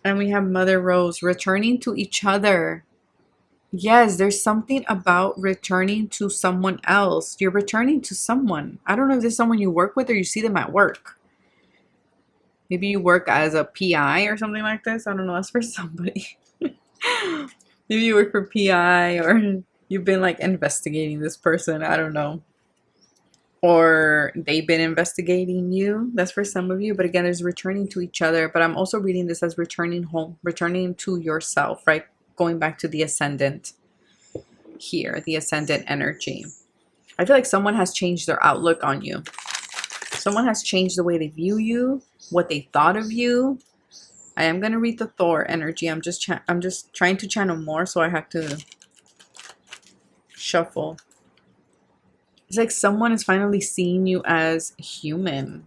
And we have Mother Rose, returning to each other. Yes, there's something about returning to someone else. You're returning to someone. I don't know if this is someone you work with or you see them at work. Maybe you work as a PI or something like this. I don't know. That's for somebody. Maybe you work for PI or you've been like investigating this person. I don't know. Or they've been investigating you. That's for some of you. But again, there's returning to each other. But I'm also reading this as returning home, returning to yourself, right? Going back to the ascendant here, the ascendant energy. I feel like someone has changed their outlook on you. Someone has changed the way they view you, what they thought of you. I am going to read the Thor energy. I'm just trying to channel more, so I have to shuffle. It's like someone is finally seeing you as human.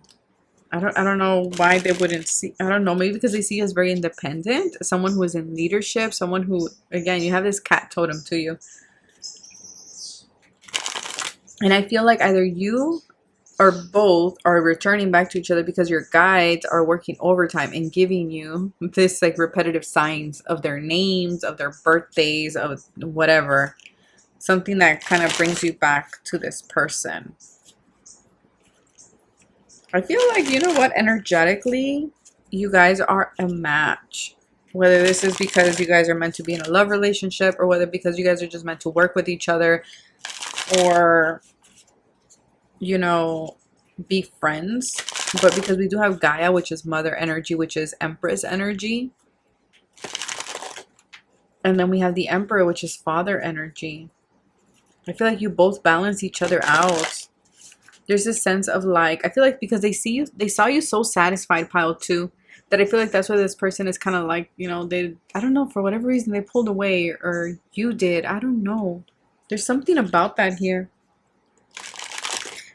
I don't know why they wouldn't see. I don't know, maybe because they see you as very independent, someone who is in leadership, someone who, again, you have this cat totem to you. And I feel like either you or both are returning back to each other because your guides are working overtime and giving you this like repetitive signs of their names, of their birthdays, of whatever. Something that kind of brings you back to this person. I feel like, you know what, energetically, you guys are a match. Whether this is because you guys are meant to be in a love relationship or whether because you guys are just meant to work with each other or, you know, be friends. But because we do have Gaia, which is mother energy, which is Empress energy. And then we have the Emperor, which is father energy. I feel like you both balance each other out. There's this sense of like, I feel like because they saw you so satisfied, pile 2, that I feel like that's why this person is kind of like, you know, I don't know, for whatever reason they pulled away or you did. I don't know. There's something about that here.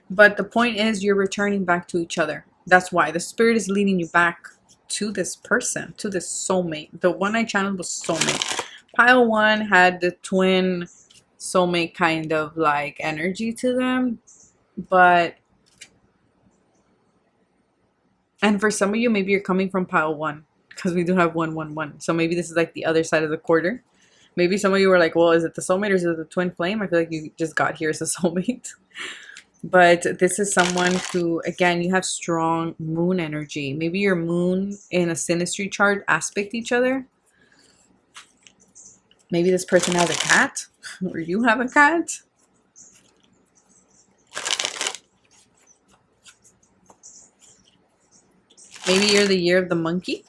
But the point is you're returning back to each other. That's why the spirit is leading you back to this person, to this soulmate. The one I channeled was soulmate. Pile 1 had the twin soulmate kind of like energy to them. But, and for some of you, maybe you're coming from pile 1 because we do have 111. So maybe this is like the other side of the quarter. Maybe some of you were like, well, is it the soulmate or is it the twin flame? I feel like you just got here as a soulmate. But this is someone who, again, you have strong moon energy. Maybe your moon in a synastry chart aspect each other. Maybe this person has a cat or you have a cat. Maybe you're the year of the monkey.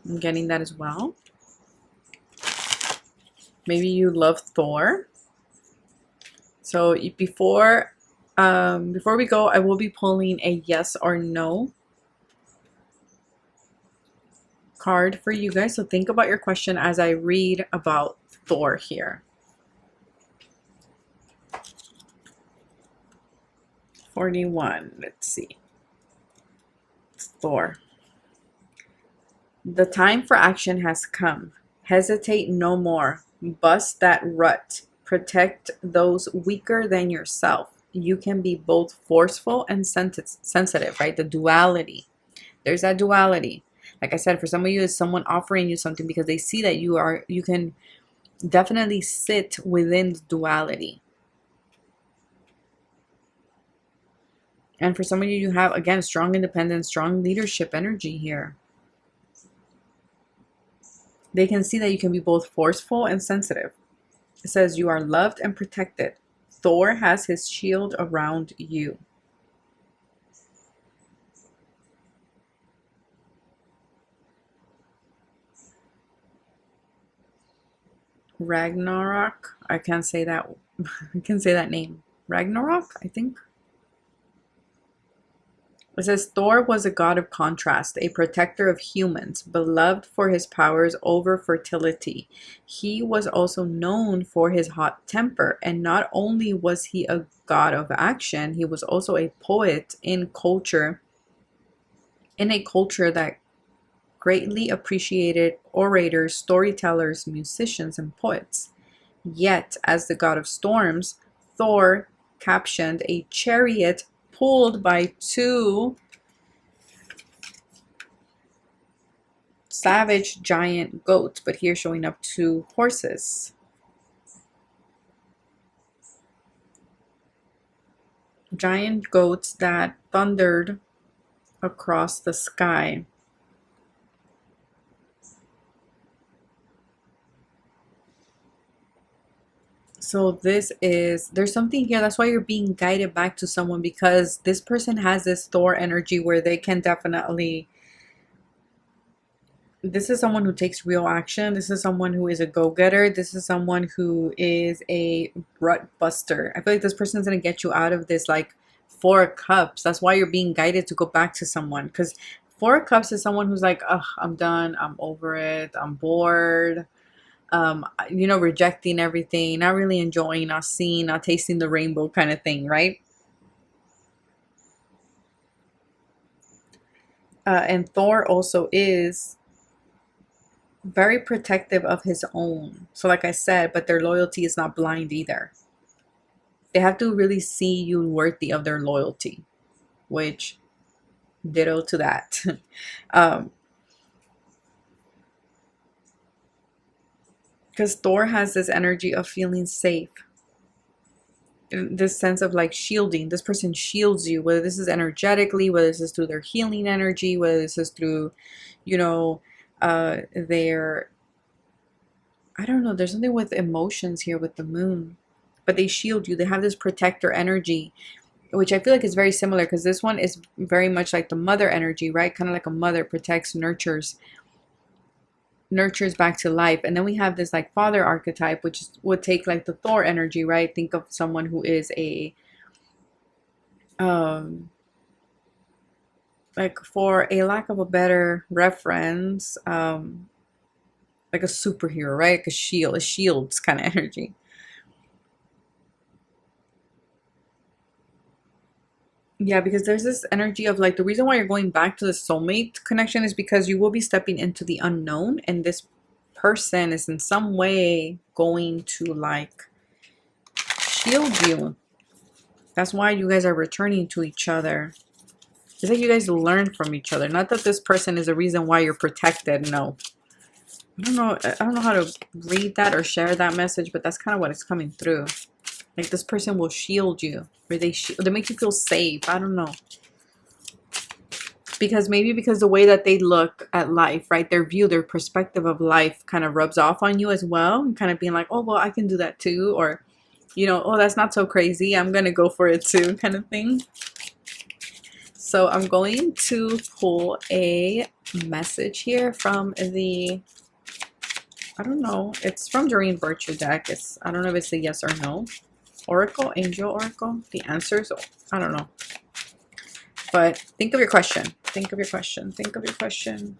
I'm getting that as well. Maybe you love Thor. So before we go, I will be pulling a yes or no card for you guys. So think about your question as I read about Thor here. 41. Let's see. Thor. The time for action has come. Hesitate no more. Bust that rut. Protect those weaker than yourself. you can be both forceful and sensitive, right? The duality. There's that duality. Like I said, for some of you, it's someone offering you something because they see that you can definitely sit within the duality. And for some of you, you have, again, strong independence, strong leadership energy here. They can see that you can be both forceful and sensitive. It says you are loved and protected. Thor has his shield around you. Ragnarok. I can't say that. I can say that name. Ragnarok, I think. It says Thor was a god of contrast, a protector of humans, beloved for his powers over fertility. He was also known for his hot temper, and not only was he a god of action, he was also a poet in a culture that greatly appreciated orators, storytellers, musicians, and poets. Yet, as the god of storms, Thor captioned a chariot pulled by two savage giant goats, but here showing up two horses. Giant goats that thundered across the sky. So there's something here. That's why you're being guided back to someone, because this person has this Thor energy where they can definitely, this is someone who takes real action. This is someone who is a go-getter. This is someone who is a rut buster. I feel like this person's going to get you out of this, like, Four of Cups. That's why you're being guided to go back to someone, because Four of Cups is someone who's like, ugh, I'm done. I'm over it. I'm bored. Rejecting everything, not really enjoying, not seeing, not tasting the rainbow kind of thing, right? And Thor also is very protective of his own. So like I said, but their loyalty is not blind either. They have to really see you worthy of their loyalty, which ditto to that. Because Thor has this energy of feeling safe, this sense of like shielding. This person shields you, whether this is energetically, whether this is through their healing energy, whether this is through, their, I don't know, there's something with emotions here with the moon, but they shield you. They have this protector energy, which I feel like is very similar, because this one is very much like the mother energy, right? Kind of like a mother protects, nurtures back to life. And then we have this like father archetype, which would take like the Thor energy, right? Think of someone who is a like, for a lack of a better reference, like a superhero, right? Like a shields kind of energy. Yeah, because there's this energy of like, the reason why you're going back to the soulmate connection is because you will be stepping into the unknown, and this person is in some way going to like shield you. That's why you guys are returning to each other. It's like you guys learn from each other. Not that this person is a reason why you're protected. No. I don't know how to read that or share that message, but that's kind of what is coming through. Like, this person will shield you, or they make you feel safe. I don't know. Because the way that they look at life, right? Their view, their perspective of life kind of rubs off on you as well. And kind of being like, oh, well, I can do that too. Or, oh, that's not so crazy. I'm going to go for it too, kind of thing. So I'm going to pull a message here from the, I don't know, it's from Doreen Virtue deck. I don't know if it's a yes or no. Oracle, Angel Oracle, the answers, I don't know. But think of your question. Think of your question. Think of your question.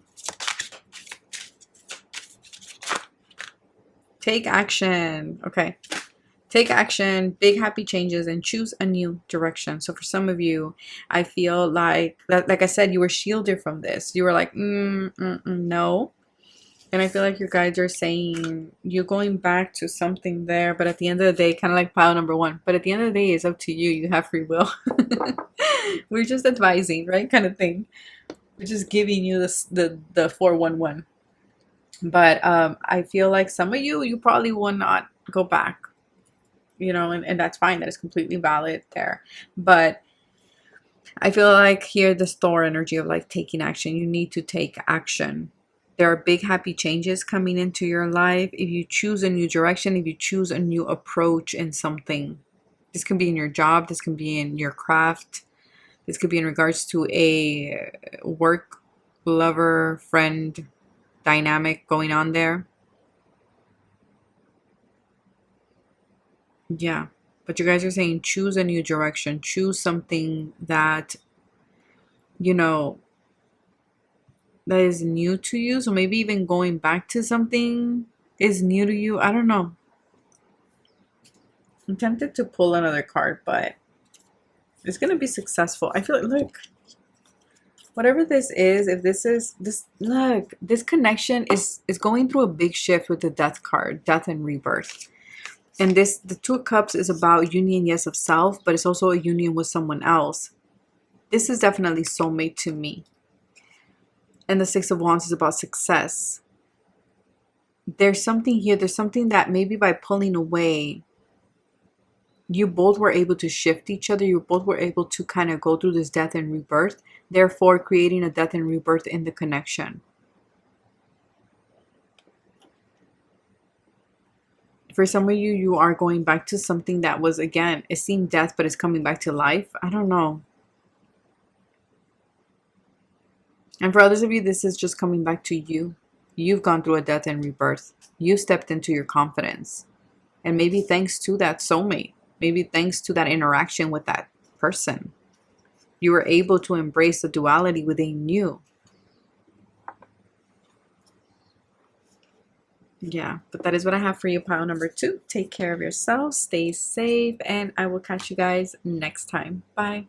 Take action. Okay. Take action, big happy changes, and choose a new direction. So for some of you, I feel like I said, you were shielded from this. You were like, no. And I feel like your guides are saying you're going back to something there, but at the end of the day, kind of like pile number one. But at the end of the day, it's up to you. You have free will. We're just advising, right? Kind of thing. We're just giving you this the 411. But I feel like some of you probably will not go back, you know, and that's fine. That is completely valid there. But I feel like here the Thor energy of like taking action. You need to take action. There are big happy changes coming into your life. If you choose a new direction, if you choose a new approach in something, this can be in your job, this can be in your craft, this could be in regards to a work, lover, friend dynamic going on there. Yeah. But you guys are saying choose a new direction, choose something that, you know, that is new to you. So maybe even going back to something is new to you. I don't know. I'm tempted to pull another card, but it's gonna be successful. I feel like, look, whatever this is, if this is this, look, this connection is going through a big shift with the death card, death and rebirth. And this, the Two of Cups is about union, yes, of self, but it's also a union with someone else. This is definitely soulmate to me. And the Six of Wands is about success. There's something here. There's something that maybe by pulling away, you both were able to shift each other. You both were able to kind of go through this death and rebirth, therefore creating a death and rebirth in the connection. For some of you, you are going back to something that was, again, it seemed death, but it's coming back to life. I don't know. And for others of you, this is just coming back to you. You've gone through a death and rebirth. You stepped into your confidence. And maybe thanks to that soulmate, maybe thanks to that interaction with that person, you were able to embrace the duality within you. Yeah, but that is what I have for you, pile number 2. Take care of yourself, stay safe, and I will catch you guys next time. Bye.